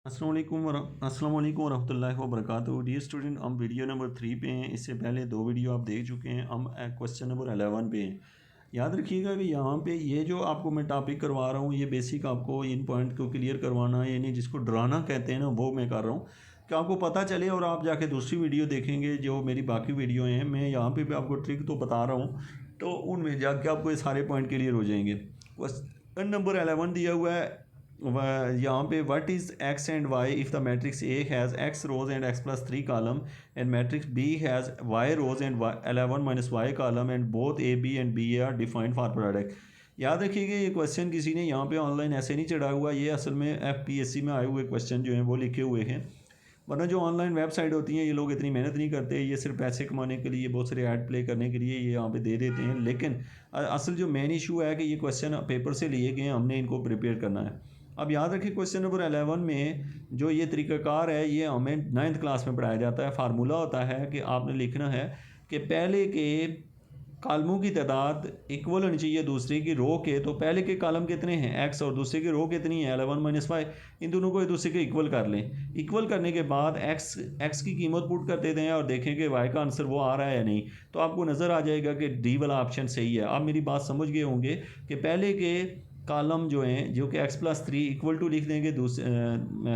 अस्सलाम वालेकुम वरहमतुल्लाहि वबरकातुहू। डियर स्टूडेंट, हम वीडियो नंबर 3 पे हैं। इससे पहले दो वीडियो आप देख चुके हैं। हम क्वेश्चन नंबर 11 पे हैं। याद रखिएगा कि यहाँ पे ये जो आपको मैं टॉपिक करवा रहा हूँ, ये बेसिक आपको इन पॉइंट को क्लियर करवाना है, यानी जिसको डराना कहते हैं ना, वो मैं कर रहा हूँ कि आपको पता चले। और आप जाके दूसरी वीडियो देखेंगे जो मेरी बाकी वीडियो हैं, मैं यहाँ पे भी आपको ट्रिक तो बता रहा हूँ, तो उनमें जाके आपको ये सारे पॉइंट क्लियर हो जाएंगे। क्वेश्चन नंबर 11 दिया हुआ है यहाँ पे, what is X and Y if the matrix A has X rows and X plus 3 column and matrix B has Y rows and 11 minus Y column and both A B and B are defined for product. याद रखिएगा ये question किसी ने यहाँ पे online ऐसे नहीं चढ़ा हुआ, ये असल में FPSC में आए हुए क्वेश्चन जो हैं वो लिखे हुए हैं। वरना जो ऑनलाइन वेबसाइट होती हैं, ये लोग इतनी मेहनत नहीं करते, ये सिर्फ पैसे कमाने के लिए, बहुत सारे ऐड प्ले करने के लिए ये यहाँ पे दे देते हैं। लेकिन असल जो मेन इशू है कि ये क्वेश्चन पेपर से लिए गए हैं, हमने इनको प्रिपेयर करना है। अब याद रखिए क्वेश्चन नंबर 11 में जो ये तरीक़ाकार है, ये हमें 9th क्लास में पढ़ाया जाता है। फार्मूला होता है कि आपने लिखना है कि पहले के कालमों की तादाद इक्वल होनी चाहिए दूसरे की रो के। तो पहले के कालम कितने हैं x, और दूसरे की रो कितनी है 11 माइनस वाई। इन दोनों को एक दूसरे के इक्वल कर लें। इक्वल करने के बाद x की कीमत पुट कर देते हैं और देखें कि y का आंसर वो आ रहा है या नहीं। तो आपको नज़र आ जाएगा कि डी वाला ऑप्शन सही है। आप मेरी बात समझ गए होंगे कि पहले के कॉलम जो हैं, जो कि x प्लस 3 इक्वल टू लिख देंगे,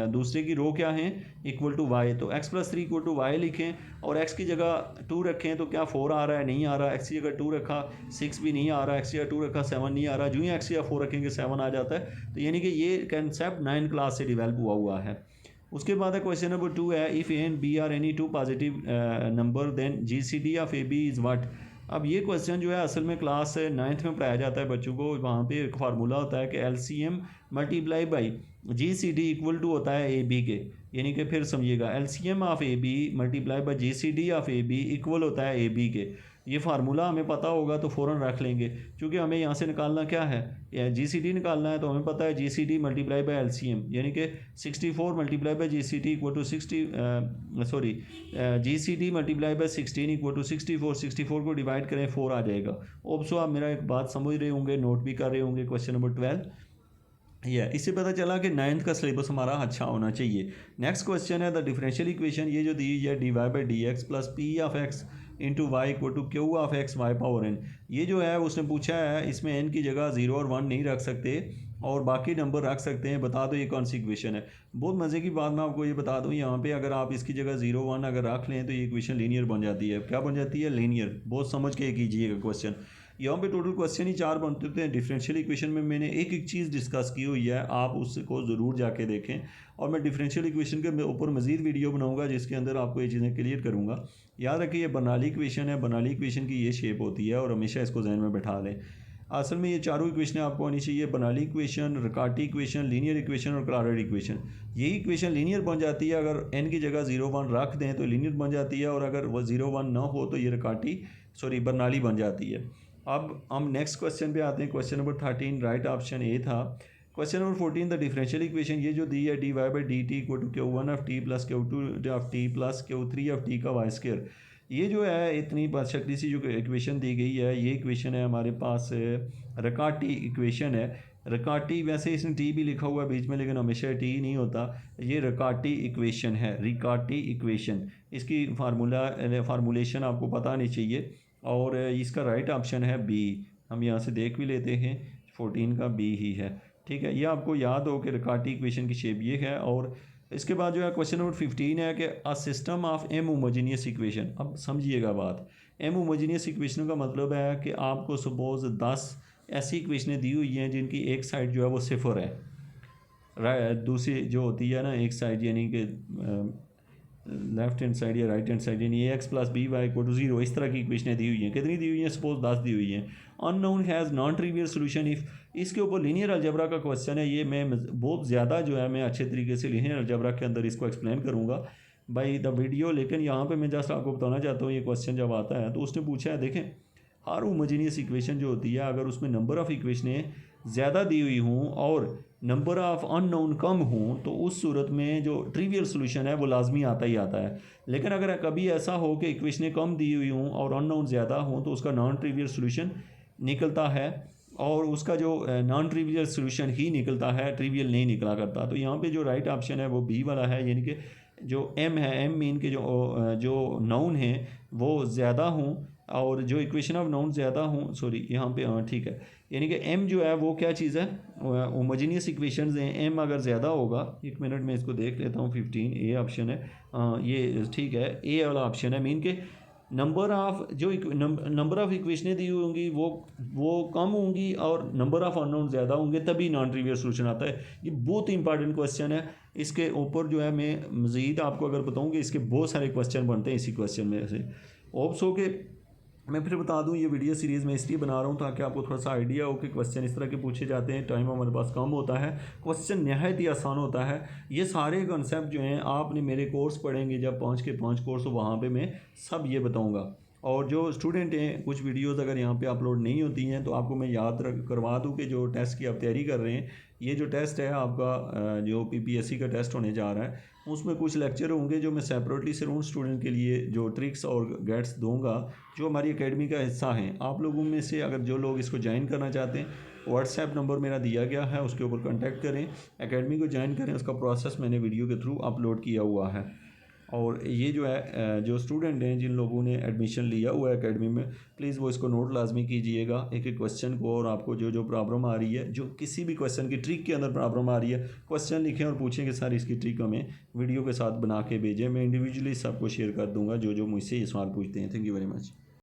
दूसरे की रो क्या हैं, इक्वल टू y। तो x plus 3 equal to Y लिखें और x की जगह 2 रखें। तो क्या 4 आ रहा है, नहीं आ रहा। x की जगह 2 रखा, 6 भी नहीं आ रहा। x की जगह 2 रखा, 7 नहीं आ रहा। जो ही x की जगह 4 रखेंगे 7 आ जाता है। तो यानी कि ये कंसेप्ट 9 क्लास से डिवेल्प हुआ है। उसके बाद है क्वेश्चन नंबर 2 है, if A and B are any two positive number then GCD of A B is what. अब ये क्वेश्चन जो है असल में क्लास 9th में पढ़ाया जाता है बच्चों को। वहाँ पे एक फार्मूला होता है कि LCM multiply by GCD equal to होता है AB के। यानी कि फिर समझिएगा, LCM of AB multiply by GCD of AB equal होता है AB के। ये फार्मूला हमें पता होगा तो फ़ौरन रख लेंगे, क्योंकि हमें यहाँ से निकालना क्या है, GCD निकालना है। तो हमें पता है GCD मल्टीप्लाई बाई LCM, यानी कि 64 multiply by GCD equal to 60 GCD multiply by 16 equal to 64। 64 को डिवाइड करें 4 आ जाएगा। ओप्सो आप मेरा एक बात समझ रहे होंगे, नोट भी कर रहे होंगे। क्वेश्चन नंबर 12 इससे पता चला कि 9th का सिलेबस हमारा अच्छा होना चाहिए। नेक्स्ट क्वेश्चन है द डिफरेंशियल इक्वेशन, ये जो दी है dy by D X plus P of X into Y equal to Q of X Y power n। ये जो है उसने पूछा है, इसमें n की जगह 0 और 1 नहीं रख सकते और बाकी नंबर रख सकते हैं। बता दो ये कौन सी इक्वेशन है। बहुत मज़े की बात मैं आपको ये बता दूँ, यहाँ पे अगर आप इसकी जगह 0 1 अगर रख लें तो ये इक्वेशन लीनियर बन जाती है। क्या बन जाती है? लीनियर। बहुत समझ के कीजिएगा क्वेश्चन। यहाँ पे टोटल क्वेश्चन ही 4 बनते हैं। डिफरेंशियल इक्वेशन में मैंने एक एक चीज़ डिस्कस की हुई है, आप उसको ज़रूर जाके देखें। और मैं डिफरेंशियल इक्वेशन के ऊपर मज़ीद वीडियो बनाऊंगा जिसके अंदर आपको ये चीज़ें क्लियर करूँगा। याद रखिए ये बर्नौली इक्वेशन है। बर्नौली इक्वेशन की ये शेप होती है और हमेशा इसको जहन में बैठा लें। असल में ये चारों इक्वेशनें आपको आनी चाहिए, Bernoulli equation, Riccati equation, linear equation और क्लारेट इक्वेशन। यही इक्वेशन लीनियर बन जाती है अगर n की जगह 0 1 रख दें तो लीनियर बन जाती है, और अगर वो 0 1 ना हो तो ये बर्नौली बन जाती है। अब हम नेक्स्ट क्वेश्चन पे आते हैं। Question number 13 right option A था। Question number 14 the differential equation, ये जो दी है dy by D T equal to Q1 of T plus Q2 of T plus Q3 of T का वाई स्क्वायर। ये जो है इतनी शक्ली सी जो इक्वेशन दी गई है, ये इक्वेशन है हमारे पास रिकार्टी इक्वेशन है। रिकार्टी, वैसे इसमें टी भी लिखा हुआ है बीच में, लेकिन हमेशा टी नहीं होता। ये रिकार्टी इक्वेशन है, रिकार्टी इक्वेशन। इसकी फार्मूलेशन आपको पता नहीं चाहिए, और इसका राइट ऑप्शन है बी। हम यहाँ से देख भी लेते हैं, 14 का बी ही है। ठीक है, ये आपको याद हो कि रिकार्टी इक्वेशन की शेप ये है। और इसके बाद जो है क्वेश्चन नंबर 15 है कि a system of M homogeneous equation. अब समझिएगा बात, एम होमोजीनियस इक्वेशन का मतलब है कि आपको सपोज 10 ऐसी इक्वेशनें दी हुई हैं जिनकी एक साइड जो है वो सिफर है, दूसरी जो होती है ना एक साइड, यानी कि लेफ्ट हैंड साइड या राइट हैंड साइड, यानी X plus B Y equal to 0, इस तरह की इक्वेशनें दी हुई हैं। कितनी दी हुई हैं? सपोज 10 दी हुई हैं। Unknown has non trivial solution if, इसके ऊपर लीनियर अलजेब्रा का क्वेश्चन है। ये मैं बहुत ज़्यादा जो है मैं अच्छे तरीके से लीनियर अलजेब्रा के अंदर इसको एक्सप्लेन करूँगा बाई द वीडियो, लेकिन यहाँ पर मैं जस्ट आपको बताना चाहता हूँ। ये क्वेश्चन जब आता है तो उसने पूछा है, देखें हर होमोजीनियस इक्वेशन जो होती है, अगर उसमें नंबर ऑफ़ इक्वेशनें ज़्यादा दी हुई हों और नंबर ऑफ़ अननोन कम हों, तो उस सूरत में जो ट्रिवियल सोल्यूशन है वो लाजमी आता ही आता है। लेकिन अगर कभी ऐसा हो कि इक्वेशनें कम दी हुई हों और अननोन ज़्यादा हों, तो उसका नॉन ट्रिवियल सोल्यूशन निकलता है। और उसका जो नॉन ट्रिवियल सोल्यूशन ही निकलता है, ट्रिवियल नहीं निकला करता। तो यहाँ पे जो राइट ऑप्शन है वो बी वाला है, यानी कि जो एम है, एम मीन के जो नाउन है वो ज़्यादा हों और जो इक्वेशन ऑफ नाउन ज़्यादा हों, सॉरी यहाँ पे हाँ ठीक है, यानी कि एम जो है वो क्या चीज़ है, होमोजीनियस इक्वेशंस हैं। एम अगर ज़्यादा होगा, एक मिनट में इसको देख लेता हूँ, 15 ए ऑप्शन है, ये ठीक है, ए वाला ऑप्शन है। मीन के नंबर ऑफ़ जो नंबर ऑफ़ इक्वेशनें दी होंगी वो कम होंगी और नंबर ऑफ़ अननोन ज़्यादा होंगे, तभी नॉन ट्रिवियल सोल्यूशन आता है। ये बहुत ही इंपॉर्टेंट क्वेश्चन है। इसके ऊपर जो है मैं मज़ीद आपको अगर बताऊँ कि इसके बहुत सारे क्वेश्चन बनते हैं इसी क्वेश्चन में से। होप्स हो के मैं फिर बता दूं, ये वीडियो सीरीज़ मैं इसलिए बना रहा हूँ ताकि आपको थोड़ा सा आइडिया हो कि क्वेश्चन इस तरह के पूछे जाते हैं। टाइम हमारे पास कम होता है, क्वेश्चन नहायत ही आसान होता है। ये सारे कॉन्सेप्ट जो हैं आपने मेरे कोर्स पढ़ेंगे जब 5 के 5 कोर्स हो, वहाँ पे मैं सब ये बताऊँगा। और जो स्टूडेंट हैं, कुछ वीडियोज़ अगर यहाँ पे अपलोड नहीं होती हैं तो आपको मैं याद करवा दूँ कि जो टेस्ट की आप तैयारी कर रहे हैं, ये जो टेस्ट है आपका जो PPSC का टेस्ट होने जा रहा है, उसमें कुछ लेक्चर होंगे जो मैं सेपरेटली सिर्फ उन स्टूडेंट के लिए जो ट्रिक्स और गेट्स दूंगा जो हमारी एकेडमी का हिस्सा हैं। आप लोगों में से अगर जो लोग इसको ज्वाइन करना चाहते हैं, व्हाट्सएप नंबर मेरा दिया गया है, उसके ऊपर कांटेक्ट करें, एकेडमी को ज्वाइन करें। उसका प्रोसेस मैंने वीडियो के थ्रू अपलोड किया हुआ है। और ये जो है जो स्टूडेंट हैं जिन लोगों ने एडमिशन लिया हुआ है एकेडमी में, प्लीज़ वो इसको नोट लाजमी कीजिएगा एक एक क्वेश्चन को। और आपको जो जो प्रॉब्लम आ रही है, जो किसी भी क्वेश्चन की ट्रिक के अंदर प्रॉब्लम आ रही है, क्वेश्चन लिखें और पूछें कि सर इसकी ट्रिक हमें वीडियो के साथ बना के भेजें। मैं इंडिविजुअली सबको शेयर कर दूँगा जो जो मुझसे ये सवाल पूछते हैं। Thank you very much.